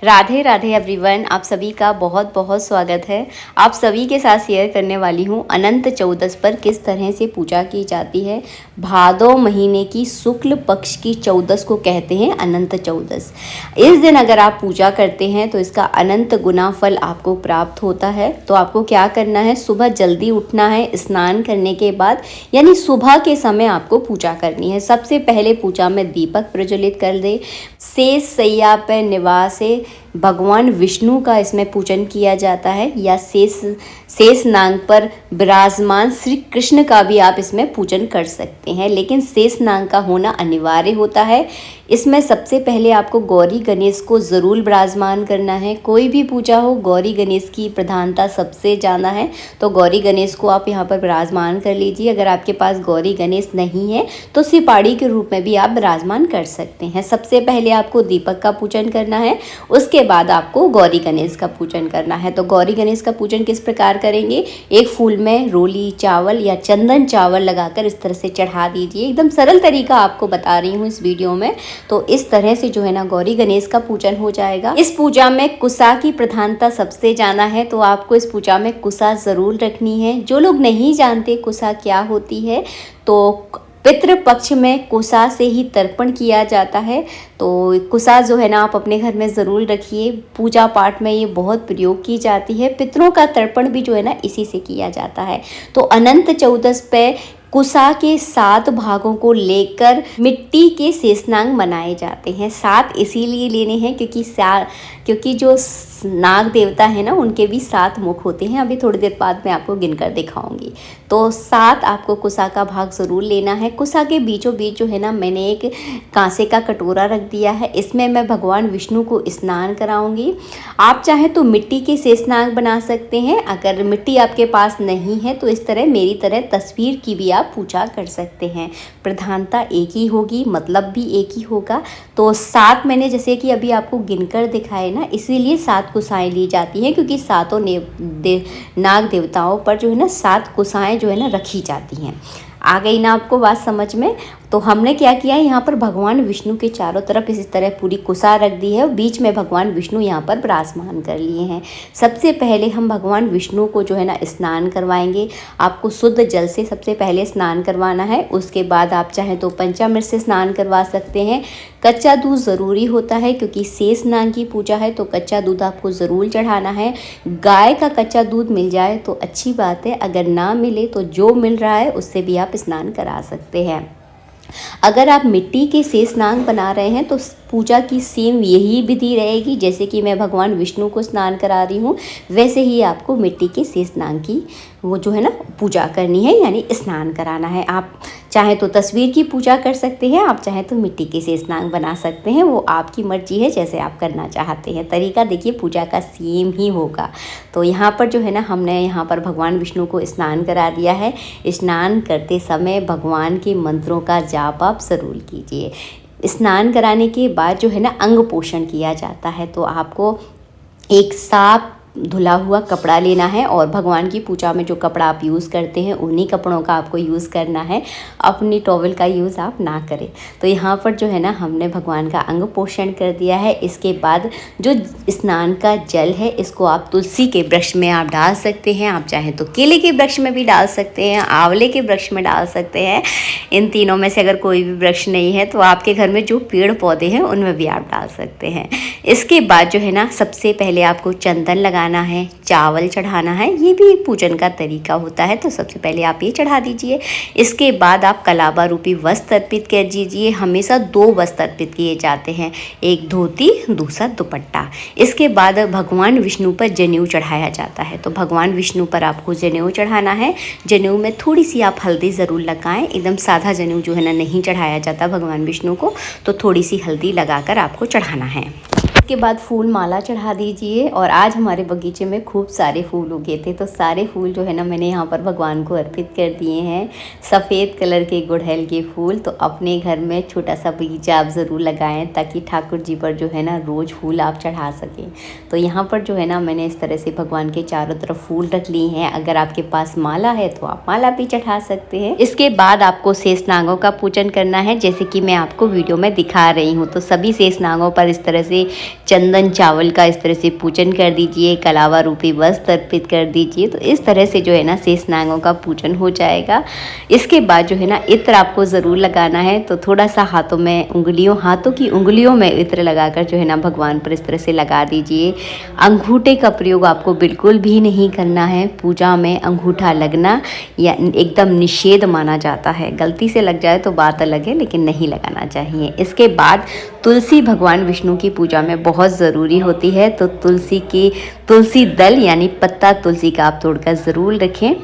Radhe Radhe everyone, आप सभी का बहुत बहुत स्वागत है। आप सभी के साथ शेयर करने वाली हूँ अनंत चौदस पर किस तरह से पूजा की जाती है। भादो महीने की शुक्ल पक्ष की चौदस को कहते हैं अनंत चौदस। इस दिन अगर आप पूजा करते हैं तो इसका अनंत गुना फल आपको प्राप्त होता है। तो आपको क्या करना है, सुबह जल्दी उठना है, स्नान करने के बाद यानी सुबह के समय आपको पूजा करनी है। सबसे पहले पूजा में दीपक प्रज्वलित कर दे। शेष सैया पर निवासे भगवान विष्णु का इसमें पूजन किया जाता है, या शेष नाग पर विराजमान श्री कृष्ण का भी आप इसमें पूजन कर सकते हैं, लेकिन शेष नाग का होना अनिवार्य होता है। इसमें सबसे पहले आपको गौरी गणेश को ज़रूर विराजमान करना है। कोई भी पूजा हो, गौरी गणेश की प्रधानता सबसे ज़्यादा है, तो गौरी गणेश को आप यहाँ पर विराजमान कर लीजिए। अगर आपके पास गौरी गणेश नहीं है तो सिपाड़ी के रूप में भी आप विराजमान कर सकते हैं। सबसे पहले आपको दीपक का पूजन करना है, उसके बाद आपको गौरी गणेश का पूजन करना है। तो गौरी गणेश का पूजन किस प्रकार करेंगे, एक फूल में रोली चावल या चंदन चावल लगाकर इस तरह से चढ़ा दीजिए। एकदम सरल तरीका आपको बता रही हूँ इस वीडियो में। तो इस तरह से जो है ना गौरी गणेश का पूजन हो जाएगा। इस पूजा में कुसा की प्रधानता सबसे ज़्यादा है, तो आपको इस पूजा में कुसा ज़रूर रखनी है। जो लोग नहीं जानते कुसा क्या होती है, तो पितृ पक्ष में कुसा से ही तर्पण किया जाता है। तो कुसा जो है ना आप अपने घर में ज़रूर रखिए। पूजा पाठ में ये बहुत प्रयोग की जाती है। पितरों का तर्पण भी जो है ना इसी से किया जाता है। तो अनंत चौदस पे कुसा के 7 भागों को लेकर मिट्टी के शेषनाग बनाए जाते हैं। 7 इसीलिए लेने हैं क्योंकि जो नाग देवता है ना उनके भी 7 मुख होते हैं। अभी थोड़ी देर बाद मैं आपको गिनकर दिखाऊंगी। तो 7 आपको कुसा का भाग ज़रूर लेना है। कुसा के बीचों बीच जो है ना मैंने एक कांसे का कटोरा रख दिया है। इसमें मैं भगवान विष्णु को स्नान कराऊंगी। आप चाहें तो मिट्टी के शेषनाग बना सकते हैं। अगर मिट्टी आपके पास नहीं है तो इस तरह मेरी तरह तस्वीर की भी आप पूजा कर सकते हैं। प्रधानता एक ही होगी, मतलब भी एक ही होगा। तो 7 मैंने जैसे कि अभी आपको गिनकर दिखाए ना, इसीलिए 7 कुसाएं ली जाती हैं, क्योंकि सातों नाग देवताओं पर जो है ना 7 कुसाएं जो है ना रखी जाती हैं। आ गई ना आपको बात समझ में। तो हमने क्या किया है, यहाँ पर भगवान विष्णु के चारों तरफ इसी तरह पूरी कुसा रख दी है और बीच में भगवान विष्णु यहाँ पर विराजमान कर लिए हैं। सबसे पहले हम भगवान विष्णु को जो है ना स्नान करवाएंगे। आपको शुद्ध जल से सबसे पहले स्नान करवाना है। उसके बाद आप चाहें तो पंचामृत से स्नान करवा सकते हैं। कच्चा दूध ज़रूरी होता है, क्योंकि शेष नाग की पूजा है तो कच्चा दूध आपको ज़रूर चढ़ाना है। गाय का कच्चा दूध मिल जाए तो अच्छी बात है, अगर ना मिले तो जो मिल रहा है उससे भी आप स्नान करा सकते हैं। अगर आप मिट्टी के शेषनाग बना रहे हैं तो पूजा की सेम यही विधि रहेगी। जैसे कि मैं भगवान विष्णु को स्नान करा रही हूँ, वैसे ही आपको मिट्टी के शेषनाग की वो जो है ना पूजा करनी है, यानी स्नान कराना है। आप चाहे तो तस्वीर की पूजा कर सकते हैं, आप चाहे तो मिट्टी के शेषनाग बना सकते हैं। वो आपकी मर्जी है, जैसे आप करना चाहते हैं। तरीका देखिए पूजा का सेम ही होगा। तो यहाँ पर जो है ना हमने यहाँ पर भगवान विष्णु को स्नान करा दिया है। स्नान करते समय भगवान के मंत्रों का जाप आप ज़रूर कीजिए। स्नान कराने के बाद जो है ना अंग पोषण किया जाता है। तो आपको एक साफ धुला हुआ कपड़ा लेना है, और भगवान की पूजा में जो कपड़ा आप यूज़ करते हैं उन्हीं कपड़ों का आपको यूज़ करना है। अपनी टॉवल का यूज़ आप ना करें। तो यहाँ पर जो है ना हमने भगवान का अंग पोषण कर दिया है। इसके बाद जो स्नान का जल है इसको आप तुलसी के वृक्ष में आप डाल सकते हैं। आप चाहें तो केले के वृक्ष में भी डाल सकते हैं, आंवले के वृक्ष में डाल सकते हैं। इन तीनों में से अगर कोई भी वृक्ष नहीं है तो आपके घर में जो पेड़ पौधे हैं उनमें भी आप डाल सकते हैं। इसके बाद जो है ना सबसे पहले आपको चंदन लगाना है, चावल चढ़ाना है। ये भी एक पूजन का तरीका होता है, तो सबसे पहले आप ये चढ़ा दीजिए। इसके बाद आप कलाबा रूपी वस्त्र अर्पित कर दीजिए। हमेशा 2 वस्त्र अर्पित किए जाते हैं, एक धोती दूसरा दुपट्टा। इसके बाद भगवान विष्णु पर जनेऊ चढ़ाया जाता है। तो भगवान विष्णु पर आपको जनेऊ चढ़ाना है। जनेऊ में थोड़ी सी आप हल्दी ज़रूर लगाएं। एकदम साधा जनेऊ जो है ना नहीं चढ़ाया जाता भगवान विष्णु को, तो थोड़ी सी हल्दी लगाकर आपको चढ़ाना है। के बाद फूल माला चढ़ा दीजिए। और आज हमारे बगीचे में खूब सारे फूल उगे थे, तो सारे फूल जो है ना मैंने यहाँ पर भगवान को अर्पित कर दिए हैं। सफ़ेद कलर के गुड़हल के फूल। तो अपने घर में छोटा सा बगीचा आप ज़रूर लगाएं, ताकि ठाकुर जी पर जो है ना रोज़ फूल आप चढ़ा सकें। तो यहाँ पर जो है ना मैंने इस तरह से भगवान के चारों तरफ फूल रख लिए हैं। अगर आपके पास माला है तो आप माला भी चढ़ा सकते हैं। इसके बाद आपको शेषनागों का पूजन करना है, जैसे कि मैं आपको वीडियो में दिखा रही हूँ। तो सभी शेषनागों पर इस तरह से चंदन चावल का इस तरह से पूजन कर दीजिए, कलावा रूपी वस्त्र अर्पित कर दीजिए। तो इस तरह से जो है ना शेष नागों का पूजन हो जाएगा। इसके बाद जो है ना इत्र आपको ज़रूर लगाना है। तो थोड़ा सा हाथों की उंगलियों में इत्र लगाकर जो है ना भगवान पर इस तरह से लगा दीजिए। अंगूठे का प्रयोग आपको बिल्कुल भी नहीं करना है। पूजा में अंगूठा लगना या एकदम निषेध माना जाता है। गलती से लग जाए तो बात अलग है, लेकिन नहीं लगाना चाहिए। इसके बाद तुलसी भगवान विष्णु की पूजा में बहुत ज़रूरी होती है। तो तुलसी दल यानी पत्ता तुलसी का आप तोड़कर ज़रूर रखें।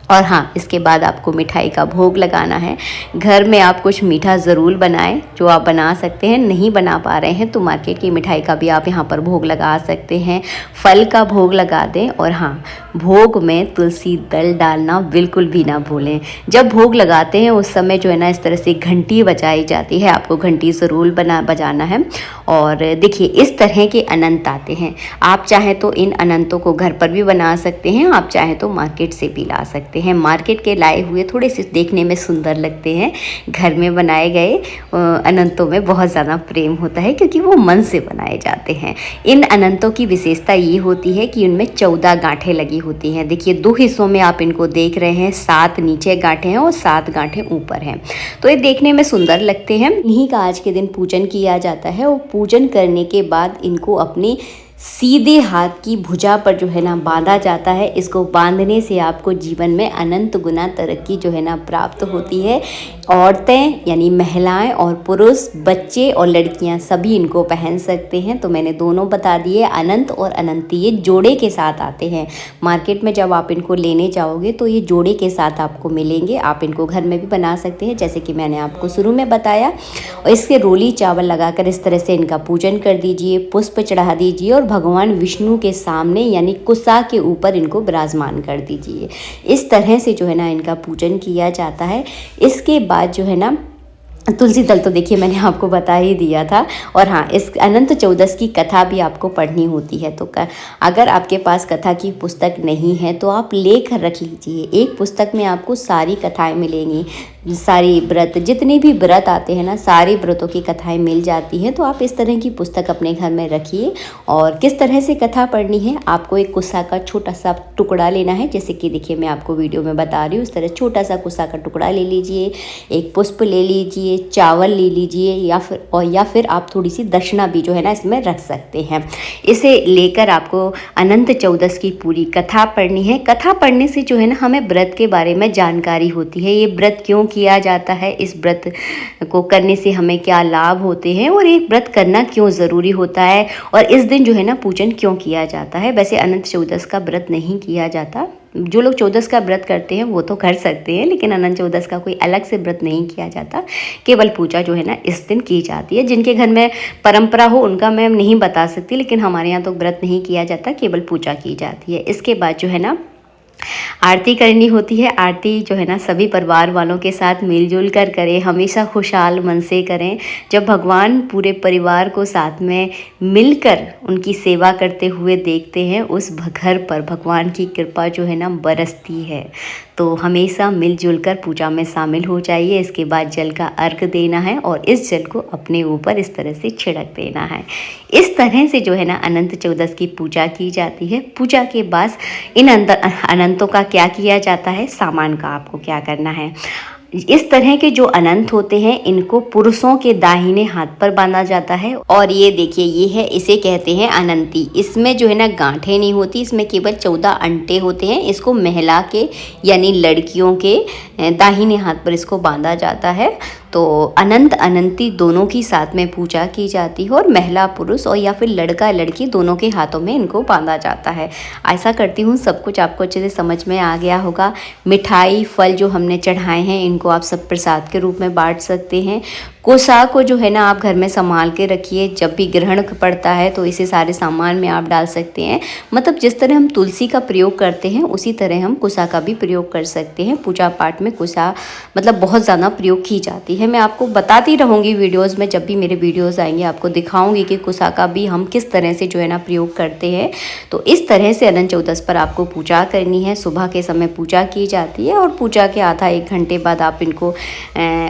और हाँ, इसके बाद आपको मिठाई का भोग लगाना है। घर में आप कुछ मीठा ज़रूर बनाएं, जो आप बना सकते हैं। नहीं बना पा रहे हैं तो मार्केट की मिठाई का भी आप यहाँ पर भोग लगा सकते हैं। फल का भोग लगा दें। और हाँ, भोग में तुलसी दल डालना बिल्कुल भी ना भूलें। जब भोग लगाते हैं उस समय जो है ना इस तरह से घंटी बजाई जाती है। आपको घंटी ज़रूर बजाना है। और देखिए, इस तरह के अनंत आते हैं। आप चाहें तो इन अनंतों को घर पर भी बना सकते हैं, आप चाहें तो मार्केट से भी ला सकते हैं। मार्केट के लाए हुए थोड़े से देखने में सुंदर लगते हैं। घर में बनाए गए अनंतों में बहुत ज़्यादा प्रेम होता है, क्योंकि वो मन से बनाए जाते हैं। इन अनंतों की विशेषता ये होती है कि उनमें 14 गांठें लगी होती हैं। देखिए, 2 हिस्सों में आप इनको देख रहे हैं। 7 नीचे गांठें हैं और 7 गांठें ऊपर हैं। तो ये देखने में सुंदर लगते हैं। इन्हीं का आज के दिन पूजन किया जाता है। और पूजन करने के बाद इनको अपनी सीधे हाथ की भुजा पर जो है ना बांधा जाता है। इसको बांधने से आपको जीवन में अनंत गुना तरक्की जो है ना प्राप्त होती है। औरतें यानी महिलाएं और पुरुष, बच्चे और लड़कियां सभी इनको पहन सकते हैं। तो मैंने दोनों बता दिए, अनंत और अनंती। ये जोड़े के साथ आते हैं। मार्केट में जब आप इनको लेने जाओगे तो ये जोड़े के साथ आपको मिलेंगे। आप इनको घर में भी बना सकते हैं, जैसे कि मैंने आपको शुरू में बताया। और इसके रोली चावल लगाकर इस तरह से इनका पूजन कर दीजिए, पुष्प चढ़ा दीजिए और भगवान विष्णु के सामने यानी कुसा के ऊपर इनको विराजमान कर दीजिए। इस तरह से जो है ना इनका पूजन किया जाता है। इसके बाद जो है ना तुलसी दल तो देखिए मैंने आपको बता ही दिया था। और हाँ, इस अनंत चौदस की कथा भी आपको पढ़नी होती है। तो अगर आपके पास कथा की पुस्तक नहीं है तो आप लेकर रख लीजिए। एक पुस्तक में आपको सारी कथाएं मिलेंगी। सारी व्रत, जितने भी व्रत आते हैं ना, सारे व्रतों की कथाएं मिल जाती हैं। तो आप इस तरह की पुस्तक अपने घर में रखिए। और किस तरह से कथा पढ़नी है, आपको एक कुसा का छोटा सा टुकड़ा लेना है। जैसे कि देखिए मैं आपको वीडियो में बता रही हूँ, उस तरह छोटा सा कुसा का टुकड़ा ले लीजिए। एक पुष्प ले लीजिए, चावल ले लीजिए, या फिर आप थोड़ी सी दक्षिणा भी जो है ना इसमें रख सकते हैं। इसे लेकर आपको अनंत चौदस की पूरी कथा पढ़नी है। कथा पढ़ने से जो है ना हमें व्रत के बारे में जानकारी होती है। ये व्रत क्यों किया जाता है, इस व्रत को करने से हमें क्या लाभ होते हैं, और एक व्रत करना क्यों ज़रूरी होता है, और इस दिन जो है ना पूजन क्यों किया जाता है। वैसे अनंत चौदस का व्रत नहीं किया जाता। जो लोग चौदस का व्रत करते हैं वो तो कर सकते हैं, लेकिन अनंत चौदस का कोई अलग से व्रत नहीं किया जाता। केवल पूजा जो है ना इस दिन की जाती है। जिनके घर में परंपरा हो उनका मैं नहीं बता सकती, लेकिन हमारे यहाँ तो व्रत नहीं किया जाता, केवल पूजा की जाती है। इसके बाद जो है ना आरती करनी होती है। आरती जो है ना सभी परिवार वालों के साथ मिलजुल कर करें, हमेशा खुशहाल मन से करें। जब भगवान पूरे परिवार को साथ में मिलकर उनकी सेवा करते हुए देखते हैं, उस घर पर भगवान की कृपा जो है ना बरसती है। तो हमेशा मिलजुल कर पूजा में शामिल हो जाइए। इसके बाद जल का अर्घ देना है और इस जल को अपने ऊपर इस तरह से छिड़क देना है। इस तरह से जो है ना अनंत चौदस की पूजा की जाती है। पूजा के बाद इन अनंतों का क्या किया जाता है, सामान का आपको क्या करना है। इस तरह के जो अनंत होते हैं इनको पुरुषों के दाहिने हाथ पर बांधा जाता है। और ये देखिए, ये है, इसे कहते हैं अनंती। इसमें जो है ना गांठें नहीं होती, इसमें केवल 14 अंटे होते हैं। इसको महिला के यानी लड़कियों के दाहिने हाथ पर इसको बांधा जाता है। तो अनंत अनंती दोनों की साथ में पूजा की जाती है, और महिला पुरुष और या फिर लड़का लड़की दोनों के हाथों में इनको बांधा जाता है। ऐसा करती हूँ सब कुछ आपको अच्छे से समझ में आ गया होगा। मिठाई फल जो हमने चढ़ाए हैं इनको आप सब प्रसाद के रूप में बांट सकते हैं। कोसा को जो है ना आप घर में संभाल के रखिए। जब भी ग्रहण पड़ता है तो इसे सारे सामान में आप डाल सकते हैं। मतलब जिस तरह हम तुलसी का प्रयोग करते हैं उसी तरह हम कुसा का भी प्रयोग कर सकते हैं। पूजा पाठ में कुसा मतलब बहुत ज़्यादा प्रयोग की जाती है। मैं आपको बताती रहूँगी वीडियोज़ में, जब भी मेरे वीडियोज़ आएंगे आपको दिखाऊंगी कि कुसा का भी हम किस तरह से जो है ना प्रयोग करते हैं। तो इस तरह से अनंत चौदस पर आपको पूजा करनी है। सुबह के समय पूजा की जाती है और पूजा के आधा 1 घंटे बाद आप इनको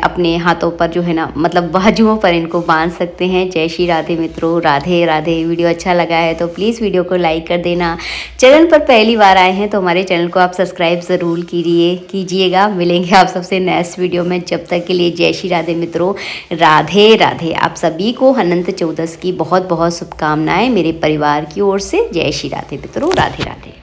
अपने हाथों पर जो है ना मतलब बाजुओं पर इनको बांध सकते हैं। जय श्री राधे मित्रों, राधे राधे। वीडियो अच्छा लगा है तो प्लीज़ वीडियो को लाइक कर देना। चैनल पर पहली बार आए हैं तो हमारे चैनल को आप सब्सक्राइब ज़रूर कीजिएगा। मिलेंगे आप सबसे नेक्स्ट वीडियो में, जब तक के लिए जय श्री राधे मित्रों, राधे राधे। आप सभी को अनंत चौदस की बहुत बहुत शुभकामनाएं मेरे परिवार की ओर से। जय श्री राधे मित्रों, राधे राधे।